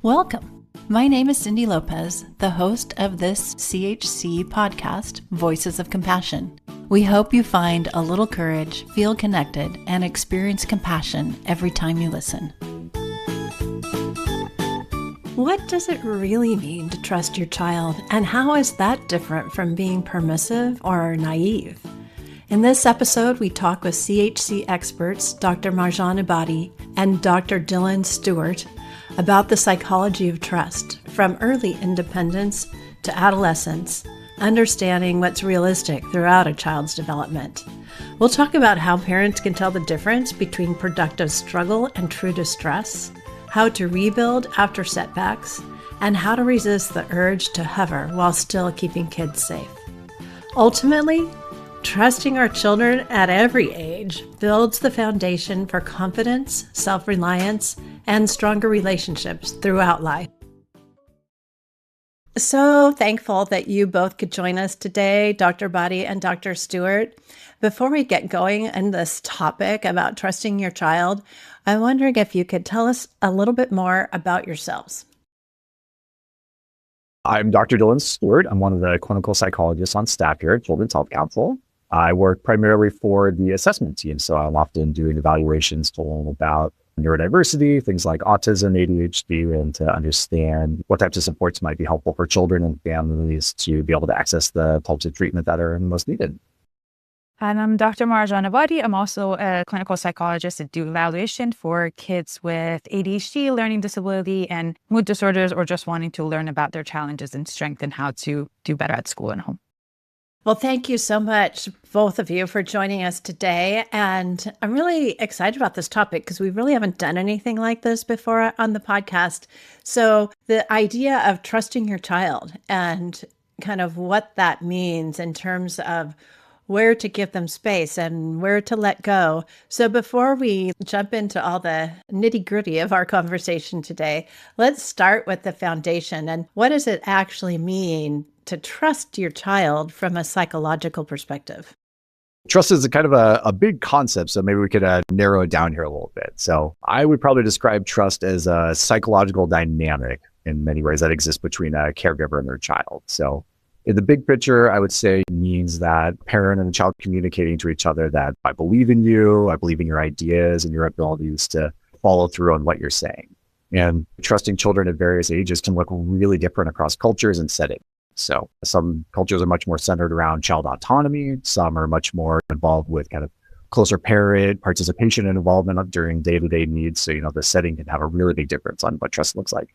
Welcome. My name is Cindy Lopez, the host of this CHC podcast, Voices of Compassion. We hope you find a little courage, feel connected, and experience compassion every time you listen. What does it really mean to trust your child, and how is that different from being permissive or naive? In this episode, we talk with CHC experts Dr. Marjan Ebadi and Dr. Dylan Stewart about the psychology of trust, from early independence to adolescence, understanding what's realistic throughout a child's development. We'll talk about how parents can tell the difference between productive struggle and true distress, how to rebuild after setbacks, and how to resist the urge to hover while still keeping kids safe. Ultimately, trusting our children at every age builds the foundation for confidence, self-reliance, and stronger relationships throughout life. So thankful that you both could join us today, Dr. Ebadi and Dr. Stewart. Before we get going in this topic about trusting your child, I'm wondering if you could tell us a little bit more about yourselves. I'm Dr. Dylan Stewart. I'm one of the clinical psychologists on staff here at Children's Health Council. I work primarily for the assessment team, so I'm often doing evaluations to learn about neurodiversity, things like autism, ADHD, and to understand what types of supports might be helpful for children and families to be able to access the types of treatment that are most needed. And I'm Dr. Marjan Ebadi. I'm also a clinical psychologist that do evaluation for kids with ADHD, learning disability, and mood disorders, or just wanting to learn about their challenges and strength and how to do better at school and home. Well, thank you so much, both of you, for joining us today. And I'm really excited about this topic because we really haven't done anything like this before on the podcast. So the idea of trusting your child and kind of what that means in terms of where to give them space and where to let go. So before we jump into all the nitty-gritty of our conversation today, let's start with the foundation. And what does it actually mean to trust your child from a psychological perspective? Trust is a kind of a big concept, so maybe we could narrow it down here a little bit. So I would probably describe trust as a psychological dynamic in many ways that exists between a caregiver and their child. So in the big picture, I would say it means that parent and child communicating to each other that I believe in you, I believe in your ideas and your abilities to follow through on what you're saying. And trusting children at various ages can look really different across cultures and settings. So some cultures are much more centered around child autonomy. Some are much more involved with kind of closer parent participation and involvement during day-to-day needs. So, the setting can have a really big difference on what trust looks like.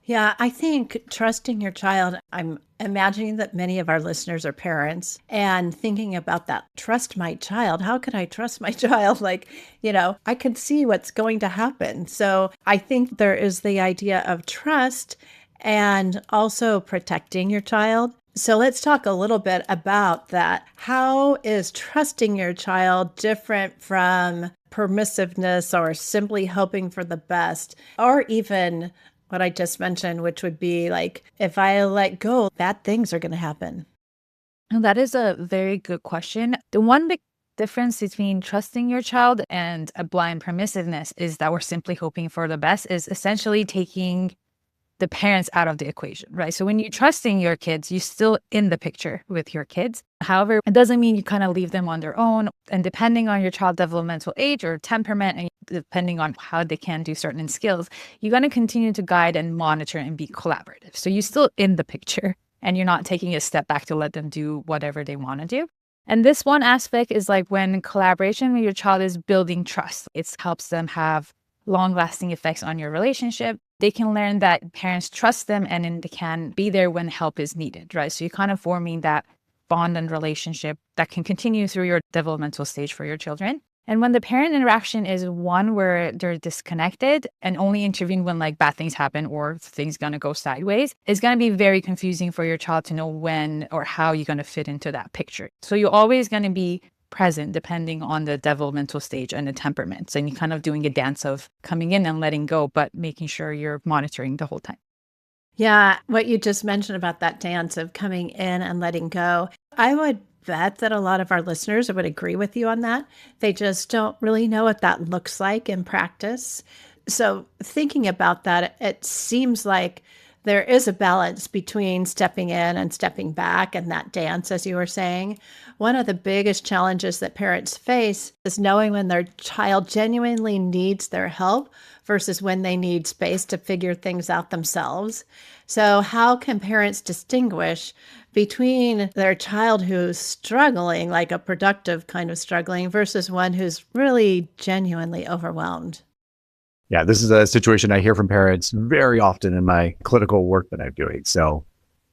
Yeah, I think trusting your child, I'm imagining that many of our listeners are parents and thinking about that, trust my child. How can I trust my child? I can see what's going to happen. So I think there is the idea of trust and also protecting your child. So let's talk a little bit about that. How is trusting your child different from permissiveness or simply hoping for the best, or even what I just mentioned, which would be like, if I let go, bad things are going to happen? That is a very good question. The one big difference between trusting your child and a blind permissiveness is that we're simply hoping for the best, is essentially taking the parents out of the equation, right? So when you're trusting your kids, you're still in the picture with your kids. However, it doesn't mean you kind of leave them on their own. And depending on your child's developmental age or temperament, and depending on how they can do certain skills, you're going to continue to guide and monitor and be collaborative. So you're still in the picture and you're not taking a step back to let them do whatever they want to do. And this one aspect is like when collaboration with your child is building trust. It helps them have long-lasting effects on your relationship. They can learn that parents trust them and then they can be there when help is needed, right? So you're kind of forming that bond and relationship that can continue through your developmental stage for your children. And when the parent interaction is one where they're disconnected and only intervene when like bad things happen or things going to go sideways, it's going to be very confusing for your child to know when or how you're going to fit into that picture. So you're always going to be present depending on the developmental stage and the temperaments. And you're kind of doing a dance of coming in and letting go, but making sure you're monitoring the whole time. Yeah, what you just mentioned about that dance of coming in and letting go, I would bet that a lot of our listeners would agree with you on that. They just don't really know what that looks like in practice. So thinking about that, it seems like there is a balance between stepping in and stepping back and that dance, as you were saying. One of the biggest challenges that parents face is knowing when their child genuinely needs their help versus when they need space to figure things out themselves. So, how can parents distinguish between their child who's struggling, like a productive kind of struggling, versus one who's really genuinely overwhelmed? Yeah, this is a situation I hear from parents very often in my clinical work that I'm doing. So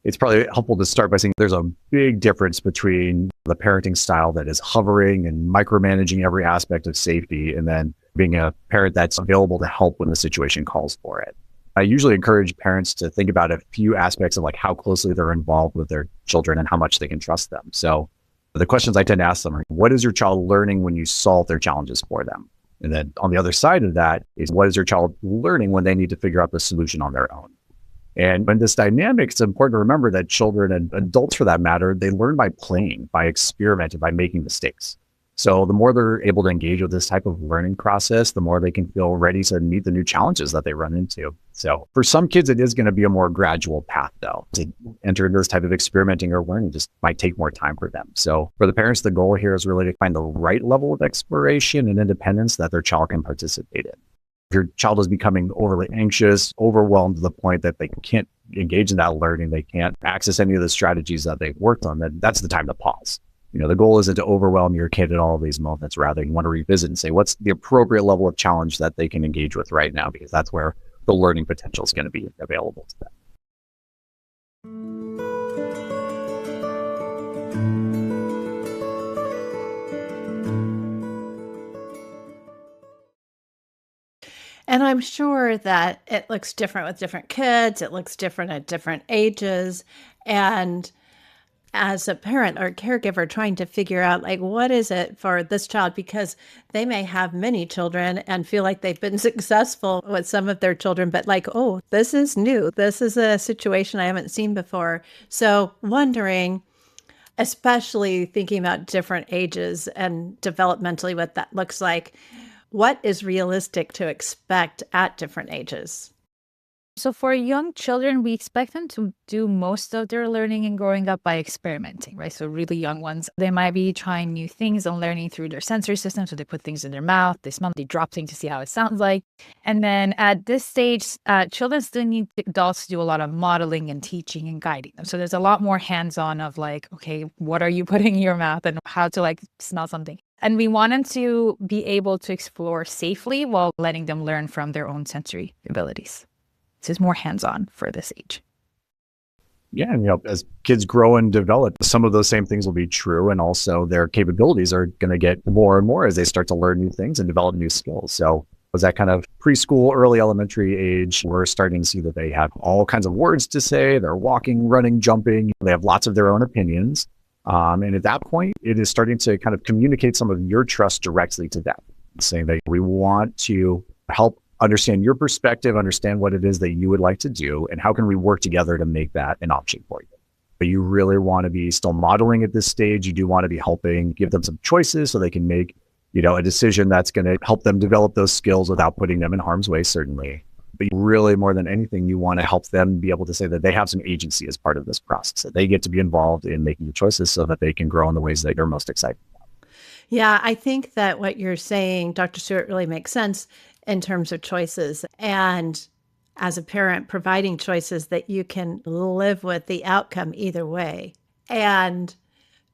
it's probably helpful to start by saying there's a big difference between the parenting style that is hovering and micromanaging every aspect of safety and then being a parent that's available to help when the situation calls for it. I usually encourage parents to think about a few aspects of like how closely they're involved with their children and how much they can trust them. So the questions I tend to ask them are, what is your child learning when you solve their challenges for them? And then on the other side of that is, what is your child learning when they need to figure out the solution on their own? And in this dynamic, it's important to remember that children and adults, for that matter, they learn by playing, by experimenting, by making mistakes. So the more they're able to engage with this type of learning process, the more they can feel ready to meet the new challenges that they run into. So for some kids, it is going to be a more gradual path, though. To enter into this type of experimenting or learning just might take more time for them. So for the parents, the goal here is really to find the right level of exploration and independence that their child can participate in. If your child is becoming overly anxious, overwhelmed to the point that they can't engage in that learning, they can't access any of the strategies that they've worked on, then that's the time to pause. The goal isn't to overwhelm your kid at all of these moments. Rather, you want to revisit and say, what's the appropriate level of challenge that they can engage with right now? Because that's where the learning potential is going to be available to them. And I'm sure that it looks different with different kids. It looks different at different ages. And as a parent or caregiver, trying to figure out like, what is it for this child, because they may have many children and feel like they've been successful with some of their children, but like, oh, this is new. This is a situation I haven't seen before. So wondering, especially thinking about different ages and developmentally what that looks like, what is realistic to expect at different ages? So for young children, we expect them to do most of their learning and growing up by experimenting, right? So really young ones, they might be trying new things and learning through their sensory system. So they put things in their mouth, they smell, they drop things to see how it sounds like. And then at this stage, children still need adults to do a lot of modeling and teaching and guiding them. So there's a lot more hands-on of like, okay, what are you putting in your mouth and how to like smell something. And we want them to be able to explore safely while letting them learn from their own sensory abilities. So it's more hands-on for this age. Yeah, and as kids grow and develop, some of those same things will be true, and also their capabilities are going to get more and more as they start to learn new things and develop new skills. So as that kind of preschool, early elementary age, we're starting to see that they have all kinds of words to say. They're walking, running, jumping. They have lots of their own opinions. And at that point, it is starting to kind of communicate some of your trust directly to them, saying that we want to help understand your perspective, understand what it is that you would like to do, and how can we work together to make that an option for you. But you really want to be still modeling at this stage. You do want to be helping give them some choices so they can make, a decision that's going to help them develop those skills without putting them in harm's way, certainly. But really, more than anything, you want to help them be able to say that they have some agency as part of this process, that they get to be involved in making the choices so that they can grow in the ways that you're most excited about. Yeah, I think that what you're saying, Dr. Stewart, really makes sense in terms of choices. And as a parent, providing choices that you can live with the outcome either way. And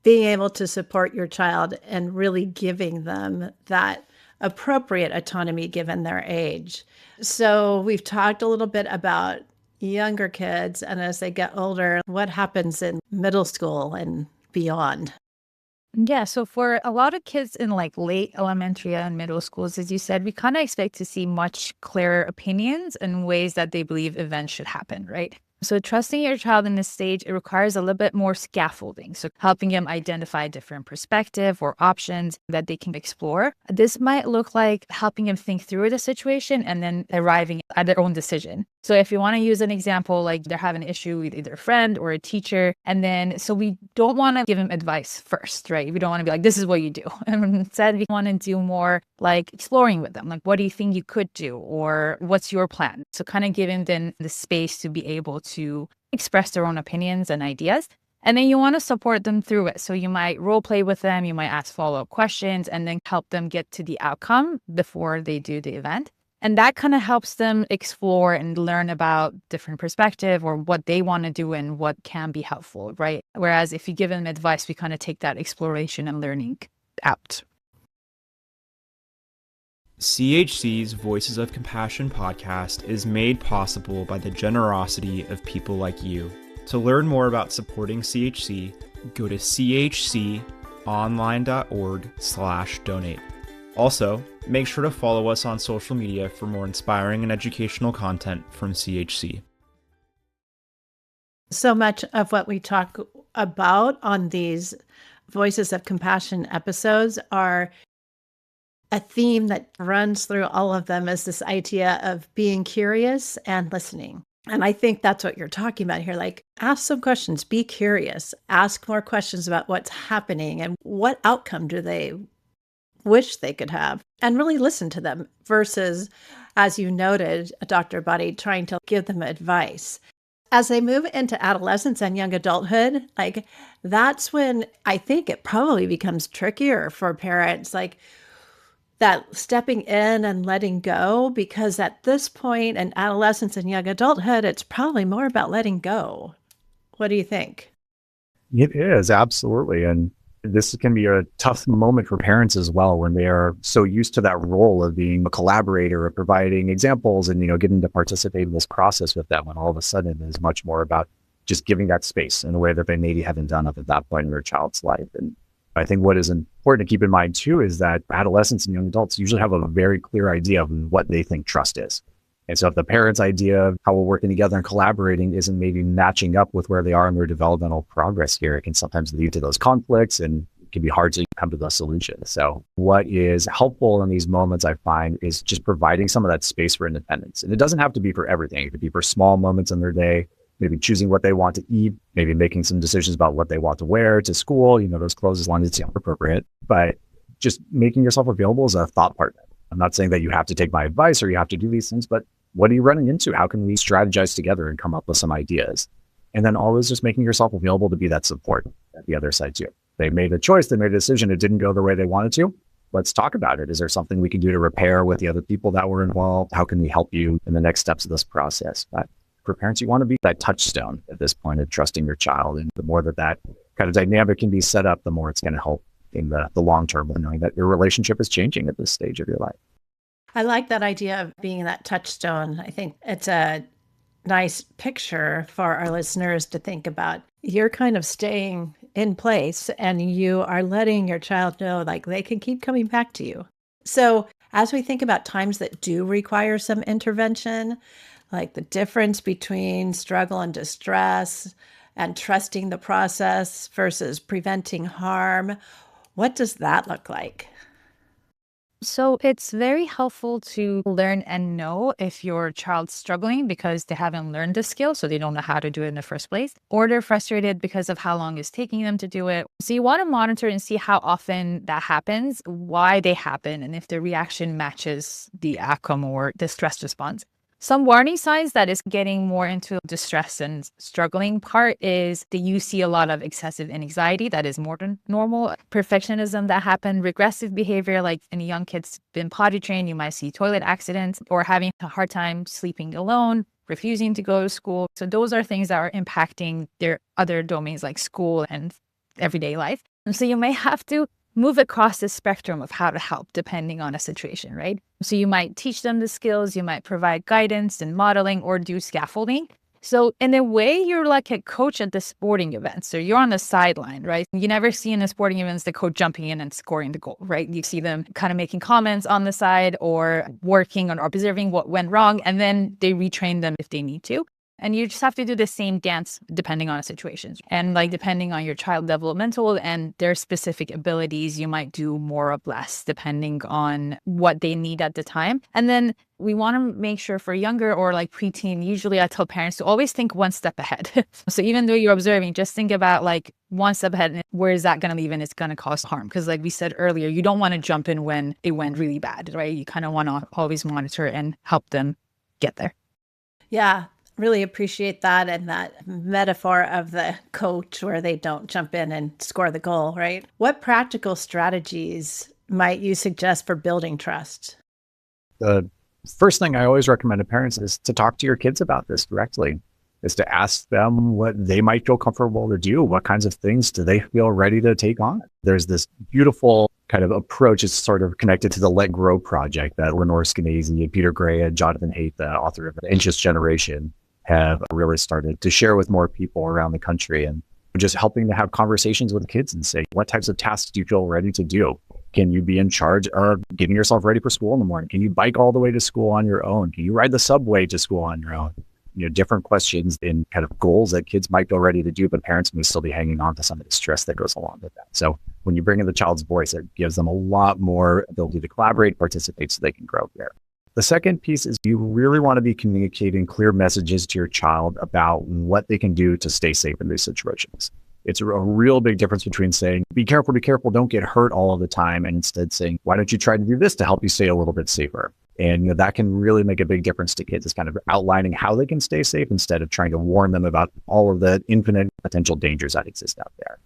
being able to support your child and really giving them that appropriate autonomy given their age. So we've talked a little bit about younger kids, and as they get older, what happens in middle school and beyond? Yeah, so for a lot of kids in like late elementary and middle schools, as you said, we kind of expect to see much clearer opinions and ways that they believe events should happen, right? So trusting your child in this stage, it requires a little bit more scaffolding. So helping them identify different perspective or options that they can explore. This might look like helping them think through the situation and then arriving at their own decision. So if you want to use an example, like they're having an issue with either a friend or a teacher, and then so we don't want to give them advice first, right? We don't want to be like, this is what you do. And instead, we want to do more like exploring with them. Like, what do you think you could do? Or what's your plan? So kind of giving them the space to be able to express their own opinions and ideas. And then you want to support them through it. So you might role play with them, you might ask follow-up questions, and then help them get to the outcome before they do the event. And that kind of helps them explore and learn about different perspective or what they want to do and what can be helpful, right? Whereas if you give them advice, we kind of take that exploration and learning out. CHC's Voices of Compassion podcast is made possible by the generosity of people like you. To learn more about supporting CHC, go to chconline.org/donate. Also, make sure to follow us on social media for more inspiring and educational content from CHC. So much of what we talk about on these Voices of Compassion episodes are a theme that runs through all of them is this idea of being curious and listening. And I think that's what you're talking about here. Like, ask some questions, be curious, ask more questions about what's happening and what outcome do they wish they could have, and really listen to them versus, as you noted, Dr. Ebadi, trying to give them advice. As they move into adolescence and young adulthood, like that's when I think it probably becomes trickier for parents, like that stepping in and letting go, because at this point in adolescence and young adulthood, it's probably more about letting go. What do you think? It is, absolutely. And this can be a tough moment for parents as well when they are so used to that role of being a collaborator, of providing examples and, getting to participate in this process with them, when all of a sudden it is much more about just giving that space in a way that they maybe haven't done up at that point in their child's life. And I think what is important to keep in mind too is that adolescents and young adults usually have a very clear idea of what they think trust is. And so if the parent's idea of how we're working together and collaborating isn't maybe matching up with where they are in their developmental progress here, it can sometimes lead to those conflicts and it can be hard to come to the solution. So what is helpful in these moments, I find, is just providing some of that space for independence. And it doesn't have to be for everything. It could be for small moments in their day, maybe choosing what they want to eat, maybe making some decisions about what they want to wear to school, those clothes as long as it's appropriate, but just making yourself available as a thought partner. I'm not saying that you have to take my advice or you have to do these things, but what are you running into? How can we strategize together and come up with some ideas? And then always just making yourself available to be that support at the other side too. They made a choice, they made a decision, it didn't go the way they wanted to. Let's talk about it. Is there something we can do to repair with the other people that were involved? How can we help you in the next steps of this process? But for parents, you want to be that touchstone at this point of trusting your child. And the more that kind of dynamic can be set up, the more it's going to help in the long term, knowing that your relationship is changing at this stage of your life. I like that idea of being that touchstone. I think it's a nice picture for our listeners to think about. You're kind of staying in place and you are letting your child know like they can keep coming back to you. So as we think about times that do require some intervention, like the difference between struggle and distress and trusting the process versus preventing harm, what does that look like? So it's very helpful to learn and know if your child's struggling because they haven't learned the skill, so they don't know how to do it in the first place, or they're frustrated because of how long it's taking them to do it. So you want to monitor and see how often that happens, why they happen, and if the reaction matches the outcome or the stress response. Some warning signs that is getting more into distress and struggling part is that you see a lot of excessive anxiety that is more than normal, perfectionism that happen, regressive behavior, like in young kids been potty trained, you might see toilet accidents or having a hard time sleeping alone, refusing to go to school. So those are things that are impacting their other domains like school and everyday life. And so you may have to move across the spectrum of how to help depending on a situation, right? So you might teach them the skills, you might provide guidance and modeling or do scaffolding. So in a way, you're like a coach at the sporting event. So you're on the sideline, right? You never see in the sporting events the coach jumping in and scoring the goal, right? You see them kind of making comments on the side or working on observing what went wrong, and then they retrain them if they need to. And you just have to do the same dance depending on the situations. And like depending on your child developmental and their specific abilities, you might do more or less depending on what they need at the time. And then we want to make sure for younger or like preteen, usually I tell parents to always think one step ahead. So even though you're observing, just think about like one step ahead and where is that going to leave and it's going to cause harm. Because like we said earlier, you don't want to jump in when it went really bad, right? You kind of want to always monitor and help them get there. Yeah, really appreciate that and that metaphor of the coach where they don't jump in and score the goal, right? What practical strategies might you suggest for building trust? The first thing I always recommend to parents is to talk to your kids about this directly, is to ask them what they might feel comfortable to do. What kinds of things do they feel ready to take on? There's this beautiful kind of approach. It's sort of connected to the Let Grow project that Lenore Skenazy, Peter Gray, and Jonathan Haidt, the author of The Anxious Generation, have really started to share with more people around the country, and just helping to have conversations with kids and say, what types of tasks do you feel ready to do? Can you be in charge of getting yourself ready for school in the morning? Can you bike all the way to school on your own? Can you ride the subway to school on your own? Different questions and kind of goals that kids might feel ready to do, but parents may still be hanging on to some of the stress that goes along with that. So when you bring in the child's voice, it gives them a lot more ability to collaborate, participate so they can grow there. The second piece is you really want to be communicating clear messages to your child about what they can do to stay safe in these situations. It's a real big difference between saying, be careful, don't get hurt all of the time, and instead saying, why don't you try to do this to help you stay a little bit safer? And that can really make a big difference to kids, is kind of outlining how they can stay safe instead of trying to warn them about all of the infinite potential dangers that exist out there.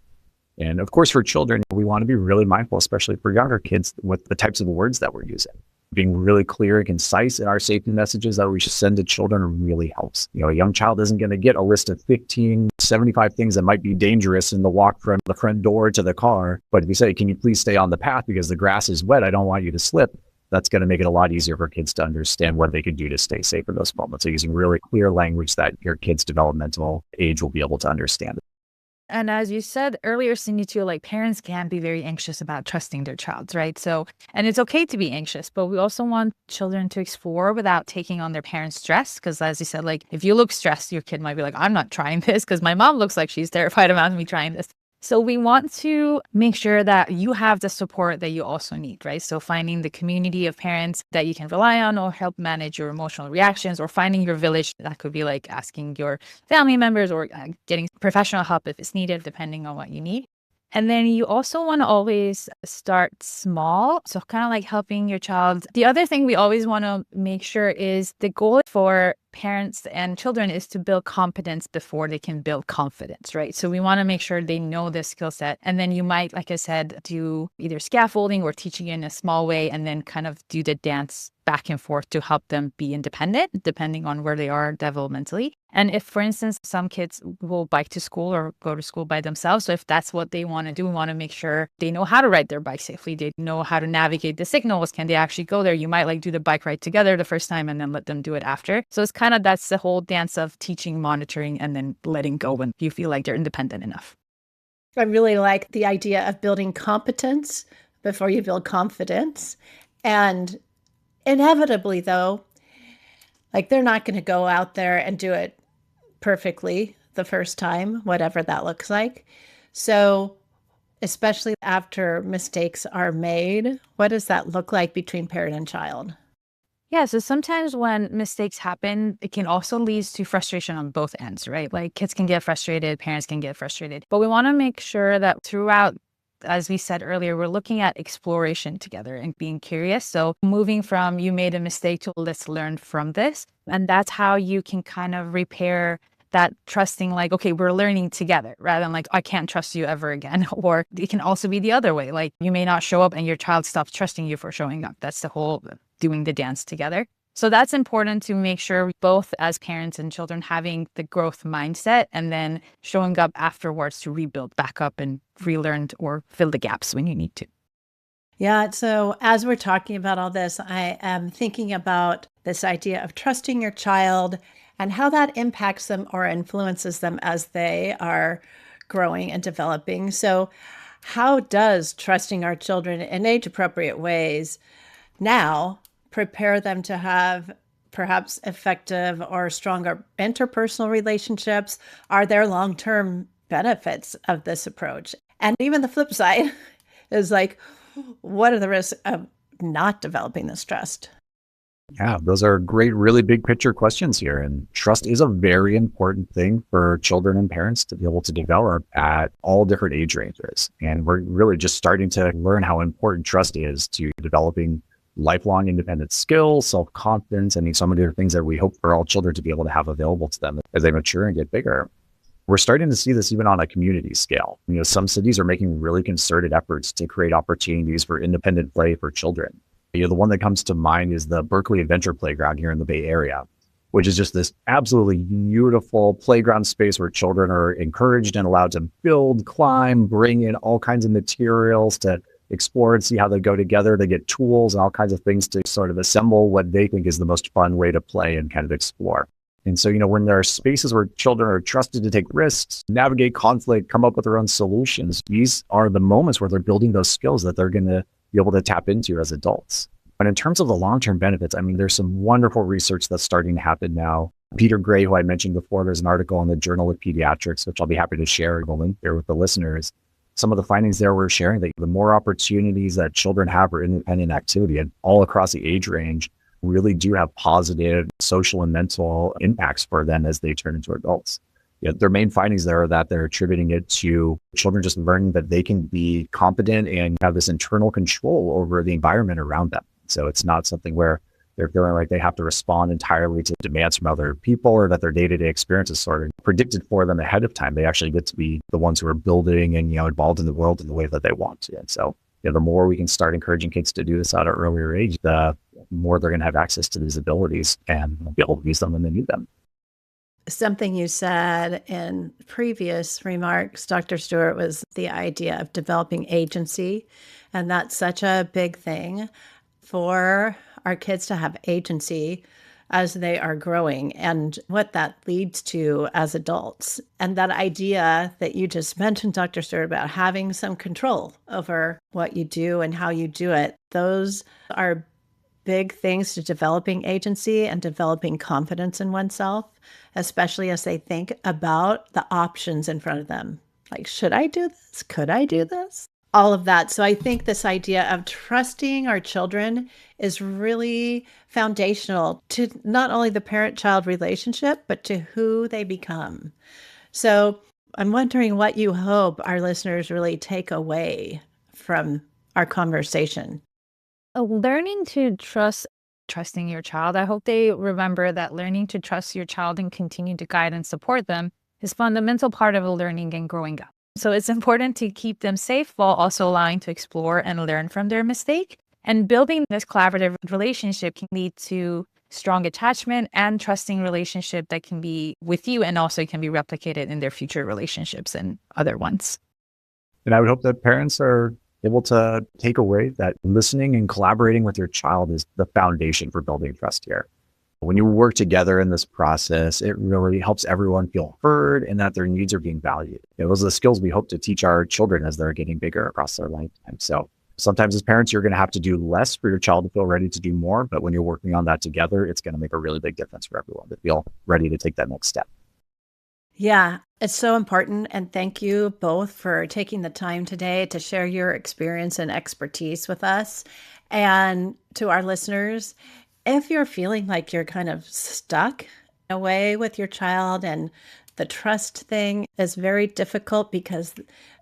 And of course, for children, we want to be really mindful, especially for younger kids, with the types of words that we're using. Being really clear and concise in our safety messages that we should send to children really helps. A young child isn't going to get a list of 15, 75 things that might be dangerous in the walk from the front door to the car. But if you say, can you please stay on the path because the grass is wet, I don't want you to slip, that's going to make it a lot easier for kids to understand what they can do to stay safe in those moments. So using really clear language that your kid's developmental age will be able to understand. And as you said earlier, Cindy, too, like parents can be very anxious about trusting their child, right? So, and it's okay to be anxious, but we also want children to explore without taking on their parents' stress. Because as you said, like if you look stressed, your kid might be like, I'm not trying this because my mom looks like she's terrified about me trying this. So we want to make sure that you have the support that you also need, right? So finding the community of parents that you can rely on or help manage your emotional reactions, or finding your village. That could be like asking your family members or getting professional help if it's needed, depending on what you need. And then you also want to always start small. So kind of like helping your child. The other thing we always want to make sure is the goal for parents and children is to build competence before they can build confidence, right? So we want to make sure they know the skill set. And then you might, like I said, do either scaffolding or teaching in a small way, and then kind of do the dance back and forth to help them be independent, depending on where they are developmentally. And if, for instance, some kids will bike to school or go to school by themselves, so if that's what they want to do, we want to make sure they know how to ride their bike safely. They know how to navigate the signals. Can they actually go there? You might like do the bike ride together the first time and then let them do it after. So it's kind of, that's the whole dance of teaching, monitoring, and then letting go when you feel like they're independent enough. I really like the idea of building competence before you build confidence. And inevitably, though, like they're not going to go out there and do it perfectly the first time, whatever that looks like. So especially after mistakes are made, what does that look like between parent and child? Yeah, so sometimes when mistakes happen, it can also lead to frustration on both ends, right? Like kids can get frustrated, parents can get frustrated. But we want to make sure that throughout, as we said earlier, we're looking at exploration together and being curious. So moving from you made a mistake to let's learn from this. And that's how you can kind of repair that trusting, like, okay, we're learning together, rather than like, I can't trust you ever again. Or it can also be the other way. Like you may not show up and your child stops trusting you for showing up. That's the whole doing the dance together. So that's important to make sure both as parents and children having the growth mindset and then showing up afterwards to rebuild back up and relearn or fill the gaps when you need to. Yeah. So as we're talking about all this, I am thinking about this idea of trusting your child and how that impacts them or influences them as they are growing and developing. So how does trusting our children in age-appropriate ways now prepare them to have perhaps effective or stronger interpersonal relationships? Are there long-term benefits of this approach? And even the flip side is like, what are the risks of not developing this trust? Yeah, those are great, really big picture questions here. And trust is a very important thing for children and parents to be able to develop at all different age ranges. And we're really just starting to learn how important trust is to developing lifelong independent skills, self-confidence, and some of the things that we hope for all children to be able to have available to them as they mature and get bigger. We're starting to see this even on a community scale. Some cities are making really concerted efforts to create opportunities for independent play for children. The one that comes to mind is the Berkeley Adventure Playground here in the Bay Area, which is just this absolutely beautiful playground space where children are encouraged and allowed to build, climb, bring in all kinds of materials to explore and see how they go together. They get tools and all kinds of things to sort of assemble what they think is the most fun way to play and kind of explore. And so, when there are spaces where children are trusted to take risks, navigate conflict, come up with their own solutions, these are the moments where they're building those skills that they're going to be able to tap into as adults. But in terms of the long-term benefits, there's some wonderful research that's starting to happen now. Peter Gray, who I mentioned before, there's an article in the Journal of Pediatrics, which I'll be happy to share the link there with the listeners. Some of the findings there were sharing that the more opportunities that children have for independent activity and all across the age range really do have positive social and mental impacts for them as they turn into adults. Their main findings there are that they're attributing it to children just learning that they can be competent and have this internal control over the environment around them. So it's not something where they're feeling like they have to respond entirely to demands from other people or that their day-to-day experience is sort of predicted for them ahead of time. They actually get to be the ones who are building and, involved in the world in the way that they want to. And so, the more we can start encouraging kids to do this at an earlier age, the more they're going to have access to these abilities and be able to use them when they need them. Something you said in previous remarks, Dr. Stewart, was the idea of developing agency. And that's such a big thing for our kids to have agency as they are growing and what that leads to as adults. And that idea that you just mentioned, Dr. Stewart, about having some control over what you do and how you do it, those are big things to developing agency and developing confidence in oneself, especially as they think about the options in front of them. Like, should I do this? Could I do this? All of that. So I think this idea of trusting our children is really foundational to not only the parent-child relationship, but to who they become. So I'm wondering what you hope our listeners really take away from our conversation. Learning to trusting your child. I hope they remember that learning to trust your child and continue to guide and support them is a fundamental part of learning and growing up. So it's important to keep them safe while also allowing to explore and learn from their mistake. And building this collaborative relationship can lead to strong attachment and trusting relationship that can be with you and also can be replicated in their future relationships and other ones. And I would hope that parents are able to take away that listening and collaborating with your child is the foundation for building trust here. When you work together in this process, it really helps everyone feel heard and that their needs are being valued. Those are the skills we hope to teach our children as they're getting bigger across their lifetime. So sometimes as parents, you're going to have to do less for your child to feel ready to do more. But when you're working on that together, it's going to make a really big difference for everyone to feel ready to take that next step. Yeah, it's so important. And thank you both for taking the time today to share your experience and expertise with us. And to our listeners, if you're feeling like you're kind of stuck away with your child and the trust thing is very difficult because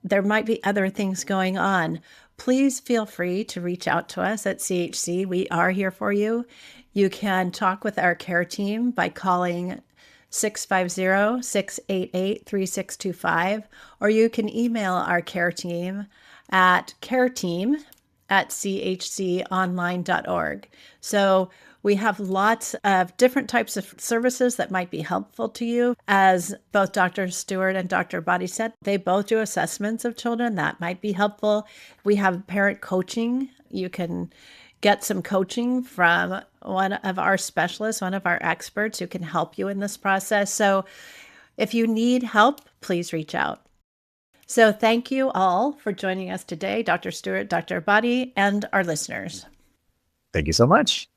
there might be other things going on, please feel free to reach out to us at CHC. We are here for you. You can talk with our care team by calling 650-688-3625, or you can email our care team at careteam@chconline.org. So we have lots of different types of services that might be helpful to you. As both Dr. Stewart and Dr. Ebadi said, they both do assessments of children. That might be helpful. We have parent coaching. You can get some coaching from one of our specialists, one of our experts who can help you in this process. So if you need help, please reach out. So thank you all for joining us today, Dr. Stewart, Dr. Ebadi, and our listeners. Thank you so much.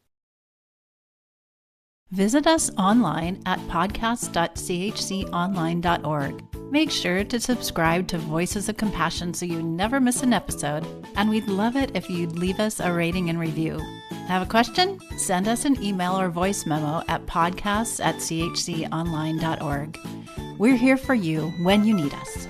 Visit us online at podcast.chconline.org. Make sure to subscribe to Voices of Compassion so you never miss an episode, and we'd love it if you'd leave us a rating and review. Have a question? Send us an email or voice memo at podcasts@chconline.org. We're here for you when you need us.